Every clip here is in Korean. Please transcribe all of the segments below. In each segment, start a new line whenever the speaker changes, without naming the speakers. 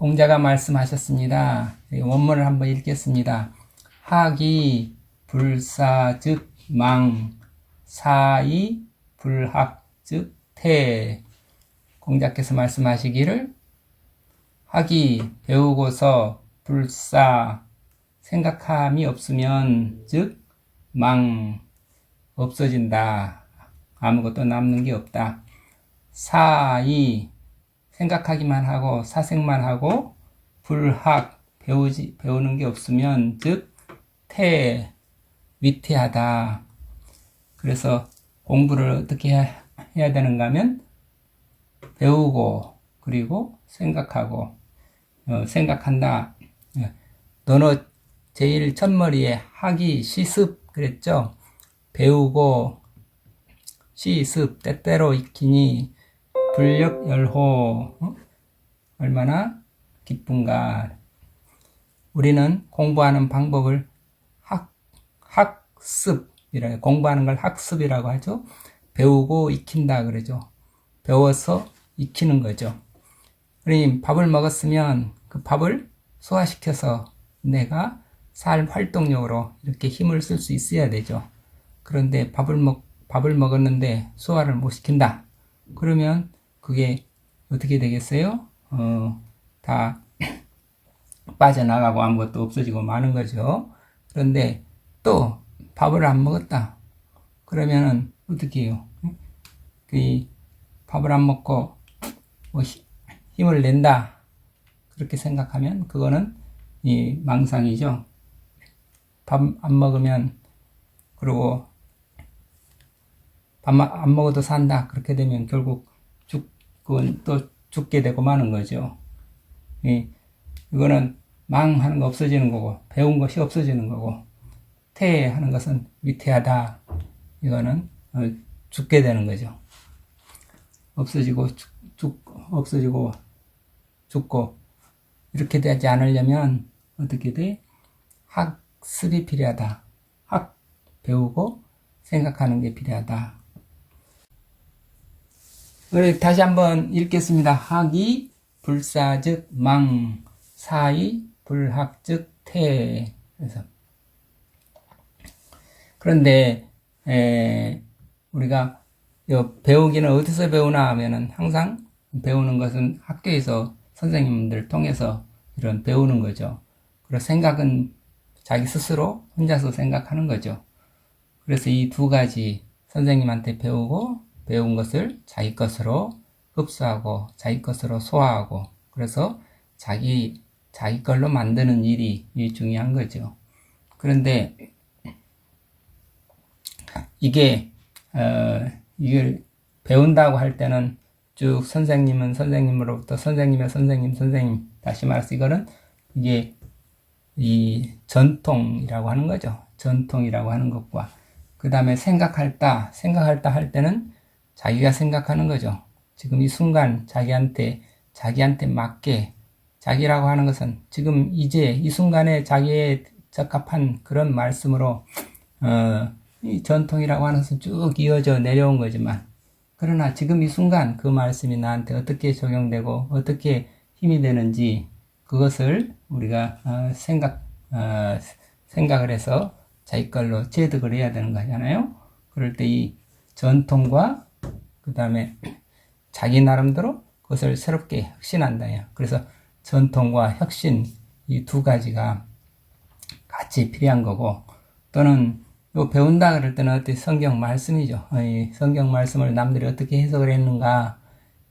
공자가 말씀하셨습니다. 원문을 한번 읽겠습니다. 학이 불사 즉 망, 사이 불학 즉 태. 공자께서 말씀하시기를 학이 배우고서 불사 생각함이 없으면 즉 망 없어진다. 아무것도 남는 게 없다. 사이 생각하기만 하고 사색만 하고 불학 배우는 게 없으면 즉 태 위태하다. 그래서 공부를 어떻게 해야 되는가 하면 배우고 그리고 생각하고 생각한다. 너는 제일 첫머리에 학이 시습 그랬죠. 배우고 시습 때때로 익히니 불력열호 얼마나 기쁜가. 우리는 공부하는 방법을 학습이라고, 공부하는 걸 학습이라고 하죠. 배우고 익힌다 그러죠. 배워서 익히는 거죠. 그러니 밥을 먹었으면 그 밥을 소화시켜서 내가 살 활동력으로 이렇게 힘을 쓸 수 있어야 되죠. 그런데 밥을 먹었는데 소화를 못 시킨다. 그러면 그게 어떻게 되겠어요? 다 빠져나가고 아무것도 없어지고 마는 거죠. 그런데 또 밥을 안 먹었다. 그러면은 어떻게 해요? 그 밥을 안 먹고 뭐 힘을 낸다. 그렇게 생각하면 그거는 이 망상이죠. 밥 안 먹으면 그리고 밥 안 먹어도 산다. 그렇게 되면 결국 그건 또 죽게 되고 마는 거죠. 이거는 망하는 거 없어지는 거고 배운 것이 없어지는 거고 태하는 것은 위태하다. 이거는 죽게 되는 거죠. 없어지고 없어지고 죽고 이렇게 되지 않으려면 어떻게 돼? 학습이 필요하다. 배우고 생각하는 게 필요하다. 다시 한번 읽겠습니다. 학이 불사 즉 망, 사이 불학 즉 태. 그런데 우리가 배우기는 어디서 배우나 하면은 항상 배우는 것은 학교에서 선생님들 통해서 이런 배우는 거죠. 그리고 생각은 자기 스스로 혼자서 생각하는 거죠. 그래서 이 두 가지 선생님한테 배우고 배운 것을 자기 것으로 흡수하고 자기 것으로 소화하고 그래서 자기 걸로 만드는 일이 중요한 거죠. 그런데 이걸 배운다고 할 때는 쭉 선생님은 선생님으로부터 선생님의 선생님 다시 말해서 이거는 이게 이 전통이라고 하는 거죠. 전통이라고 하는 것과 그 다음에 생각할 할 때는 자기가 생각하는 거죠. 지금 이 순간 자기한테 맞게 자기라고 하는 것은 지금 이제 이 순간에 자기에 적합한 그런 말씀으로 이 전통이라고 하는 것은 쭉 이어져 내려온 거지만 그러나 지금 이 순간 그 말씀이 나한테 어떻게 적용되고 어떻게 힘이 되는지 그것을 우리가 생각을 해서 자기 걸로 체득을 해야 되는 거잖아요. 그럴 때 이 전통과 그 다음에 자기 나름대로 그것을 새롭게 혁신한다. 그래서 전통과 혁신 이 두 가지가 같이 필요한 거고 또는 배운다 그럴 때는 어떻게 성경 말씀이죠. 이 성경 말씀을 남들이 어떻게 해석을 했는가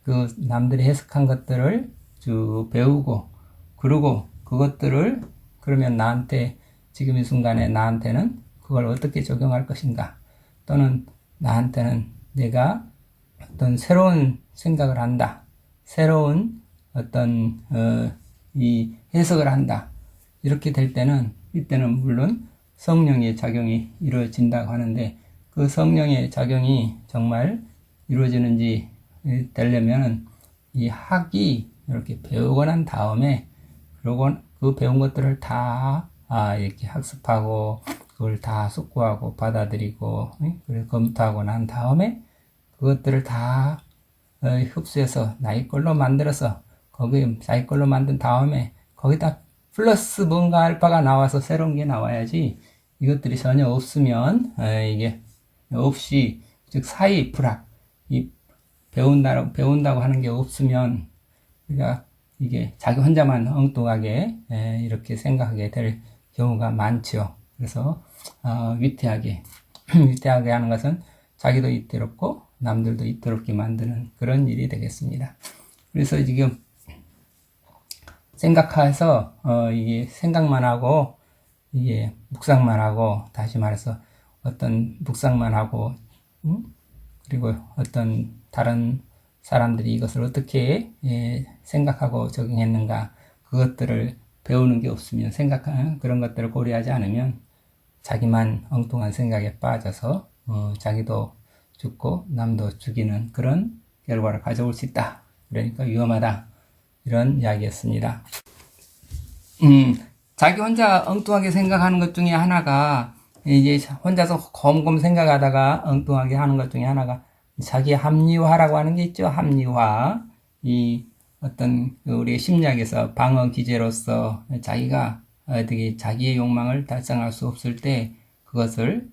그 남들이 해석한 것들을 쭉 배우고 그리고 그것들을 그러면 나한테 지금 이 순간에 나한테는 그걸 어떻게 적용할 것인가 또는 나한테는 내가 어떤 새로운 생각을 한다. 새로운 어떤 이 해석을 한다. 이렇게 될 때는 이때는 물론 성령의 작용이 이루어진다고 하는데 그 성령의 작용이 정말 이루어지는지 되려면 이 학이 이렇게 배우고 난 다음에 그리고 그 배운 것들을 다 이렇게 학습하고 그걸 다 숙고하고 받아들이고 그리고 검토하고 난 다음에 그것들을 다 흡수해서 나의 걸로 만들어서 거기 자기 걸로 만든 다음에 거기다 플러스 뭔가 알파가 나와서 새로운 게 나와야지 이것들이 전혀 없으면 이게 없이 즉 사이 불학 이 배운다고 하는 게 없으면 우리가 이게 자기 혼자만 엉뚱하게 이렇게 생각하게 될 경우가 많죠. 그래서 위태하게 위태하게 하는 것은 자기도 위태롭고 남들도 위태롭게 만드는 그런 일이 되겠습니다. 그래서 지금 생각해서 이게 생각만 하고 이게 묵상만 하고 다시 말해서 어떤 묵상만 하고 그리고 어떤 다른 사람들이 이것을 어떻게 생각하고 적용했는가 그것들을 배우는 게 없으면 생각하는 그런 것들을 고려하지 않으면 자기만 엉뚱한 생각에 빠져서 자기도 죽고 남도 죽이는 그런 결과를 가져올 수 있다. 그러니까 위험하다. 이런 이야기였습니다. 자기 혼자 엉뚱하게 생각하는 것 중에 하나가 이제 혼자서 곰곰 생각하다가 엉뚱하게 하는 것 중에 하나가 자기 합리화라고 하는 게 있죠. 합리화. 이 어떤 우리 심리학에서 방어 기제로서 자기가 어떻게 자기의 욕망을 달성할 수 없을 때 그것을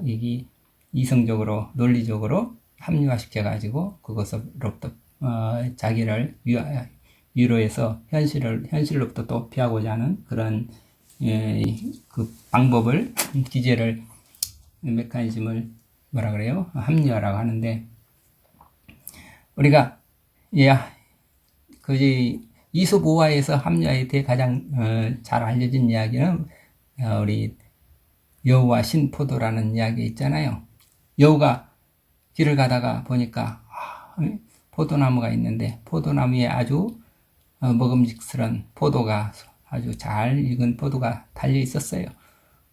이게 이성적으로 논리적으로 합리화시켜 가지고 그것으로부터 자기를 위로해서 현실로부터 또 피하고자 하는 그런 그 방법을 기제를 메커니즘을 뭐라 그래요? 합리화라고 하는데 우리가 이솝우화에서 합리화에 대해 가장 잘 알려진 이야기는 우리 여우와 신포도라는 이야기 있잖아요. 여우가 길을 가다가 보니까 포도나무가 있는데 포도나무에 아주 먹음직스러운 포도가 아주 잘 익은 포도가 달려 있었어요.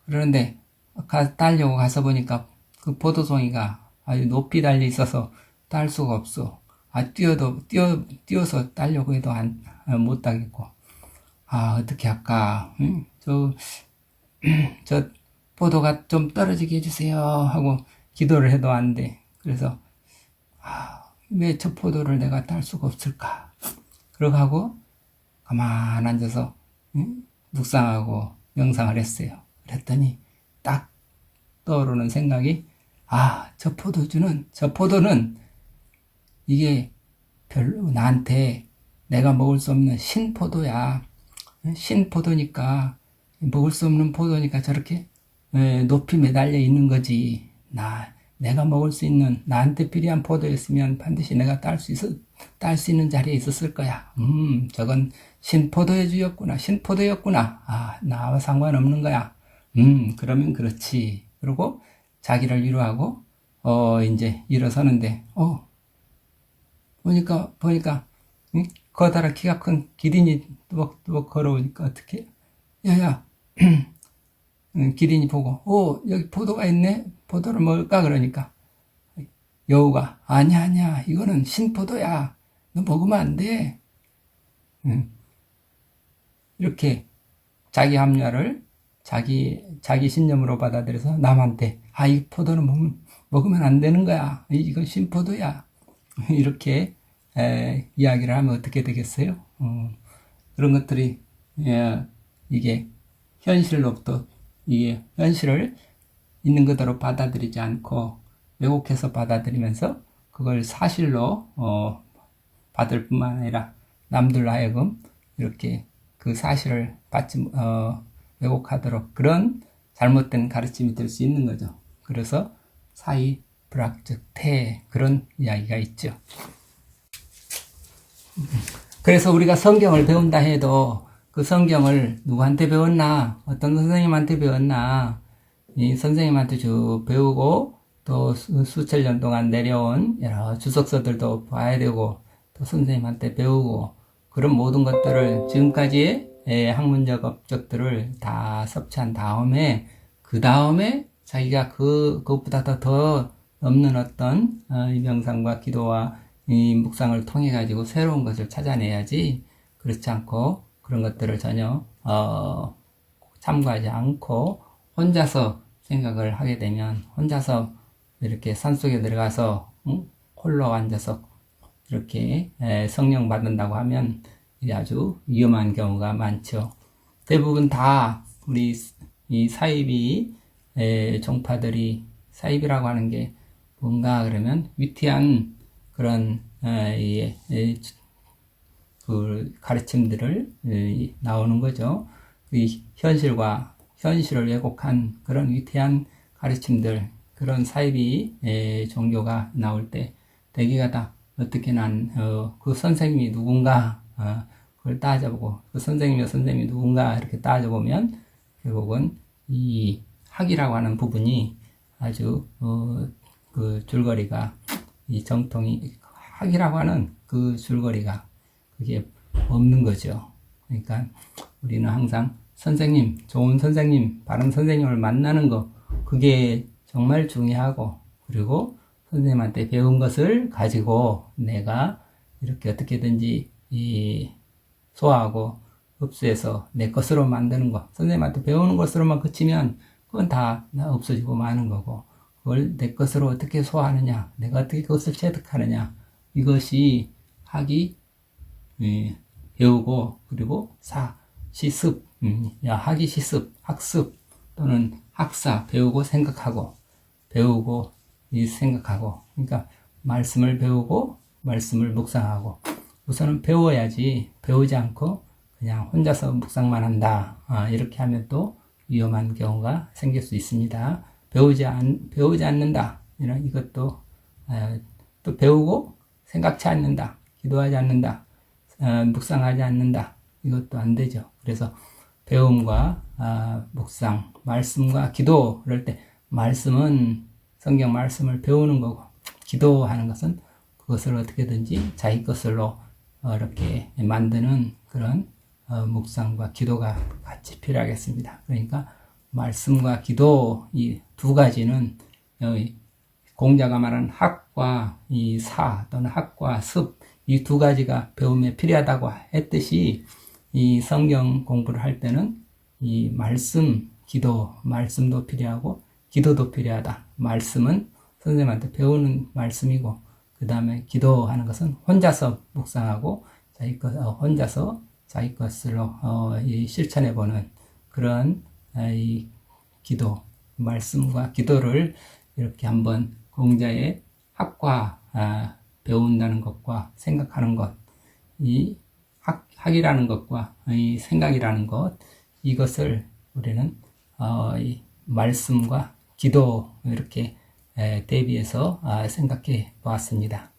그런데 따려고 가서 보니까 그 포도송이가 아주 높이 달려 있어서 딸 수가 없어. 뛰어서 따려고 해도 못 따겠고. 어떻게 할까? 저 포도가 좀 떨어지게 해주세요. 하고 기도를 해도 안 돼. 그래서, 왜 저 포도를 내가 딸 수가 없을까? 그러고 하고, 가만 앉아서, 묵상하고 명상을 했어요. 그랬더니, 딱 떠오르는 생각이, 저 포도는, 이게 별로 나한테 내가 먹을 수 없는 신포도야. 신포도니까, 먹을 수 없는 포도니까 저렇게 높이 매달려 있는 거지. 내가 먹을 수 있는, 나한테 필요한 포도였으면 반드시 내가 딸 수 있는 자리에 있었을 거야. 저건 신포도의 주였구나. 신포도였구나. 나와 상관없는 거야. 그러면 그렇지. 그러고 자기를 위로하고, 이제 일어서는데, 보니까, 커다란 키가 큰 기린이 또 걸어오니까 어떻게? 야야, 기린이 보고, 여기 포도가 있네? 포도를 먹을까? 그러니까, 여우가, 아니야, 이거는 신포도야. 너 먹으면 안 돼. 이렇게 자기 합리화를 자기 신념으로 받아들여서 남한테, 이 포도는 먹으면 안 되는 거야. 이건 신포도야. 이렇게, 이야기를 하면 어떻게 되겠어요? 그런 것들이, 이게 현실로부터 이게 현실을 있는 그대로 받아들이지 않고 왜곡해서 받아들이면서 그걸 사실로 받을 뿐만 아니라 남들로 하여금 이렇게 그 사실을 왜곡하도록 그런 잘못된 가르침이 될 수 있는 거죠. 그래서 사이 불학적 태 그런 이야기가 있죠. 그래서 우리가 성경을 배운다 해도 그 성경을 누구한테 배웠나? 어떤 선생님한테 배웠나? 이 선생님한테 쭉 배우고 또 수천 년 동안 내려온 여러 주석서들도 봐야 되고 또 선생님한테 배우고 그런 모든 것들을 지금까지의 학문적 업적들을 다 섭취한 다음에 그 다음에 자기가 그것보다 더 넘는 어떤 이 명상과 기도와 이 묵상을 통해 가지고 새로운 것을 찾아내야지 그렇지 않고 그런 것들을 전혀 참고하지 않고 혼자서 생각을 하게 되면 혼자서 이렇게 산속에 들어가서 홀로 앉아서 이렇게 성령 받는다고 하면 아주 위험한 경우가 많죠. 대부분 다 우리 이 사이비 종파들이 사이비라고 하는 게 뭔가 그러면 위태한 그런 그 가르침들을 나오는 거죠. 이 현실을 왜곡한 그런 위태한 가르침들, 그런 사이비 종교가 나올 때 대개가 다 어떻게 그 선생님이 누군가 그걸 따져보고 그 선생님이 누군가 이렇게 따져보면 결국은 이 학이라고 하는 부분이 아주 그 줄거리가 이 정통이 학이라고 하는 그 줄거리가 그게 없는 거죠. 그러니까 우리는 항상 선생님, 좋은 선생님, 바른 선생님을 만나는 거 그게 정말 중요하고, 그리고 선생님한테 배운 것을 가지고 내가 이렇게 어떻게든지 소화하고 흡수해서 내 것으로 만드는 거, 선생님한테 배우는 것으로만 그치면 그건 다 없어지고 마는 거고, 그걸 내 것으로 어떻게 소화하느냐, 내가 어떻게 그것을 체득하느냐, 이것이 학이 배우고, 그리고 시습, 학이 시습, 학습 또는 학사, 배우고 생각하고, 배우고 생각하고, 그러니까 말씀을 배우고 말씀을 묵상하고, 우선은 배워야지 배우지 않고 그냥 혼자서 묵상만 한다, 이렇게 하면 또 위험한 경우가 생길 수 있습니다. 배우지 않는다, 이것도 또 배우고 생각치 않는다, 기도하지 않는다, 묵상하지 않는다, 이것도 안 되죠. 그래서 배움과 묵상, 말씀과 기도, 그럴 때 말씀은 성경 말씀을 배우는 거고, 기도하는 것은 그것을 어떻게든지 자기 것으로 이렇게 만드는 그런 묵상과 기도가 같이 필요하겠습니다. 그러니까 말씀과 기도, 이 두 가지는 공자가 말한 학과 이 사 또는 학과 습, 이 두 가지가 배움에 필요하다고 했듯이, 이 성경 공부를 할 때는 이 말씀, 기도, 말씀도 필요하고 기도도 필요하다. 말씀은 선생님한테 배우는 말씀이고, 그 다음에 기도하는 것은 혼자서 묵상하고 혼자서 자기 것으로 실천해보는 그런 이 기도, 말씀과 기도를 이렇게 한번 공자의 학과 배운다는 것과 생각하는 것, 이 학이라는 것과 이 생각이라는 것, 이것을 우리는 이 말씀과 기도 이렇게 대비해서 생각해 보았습니다.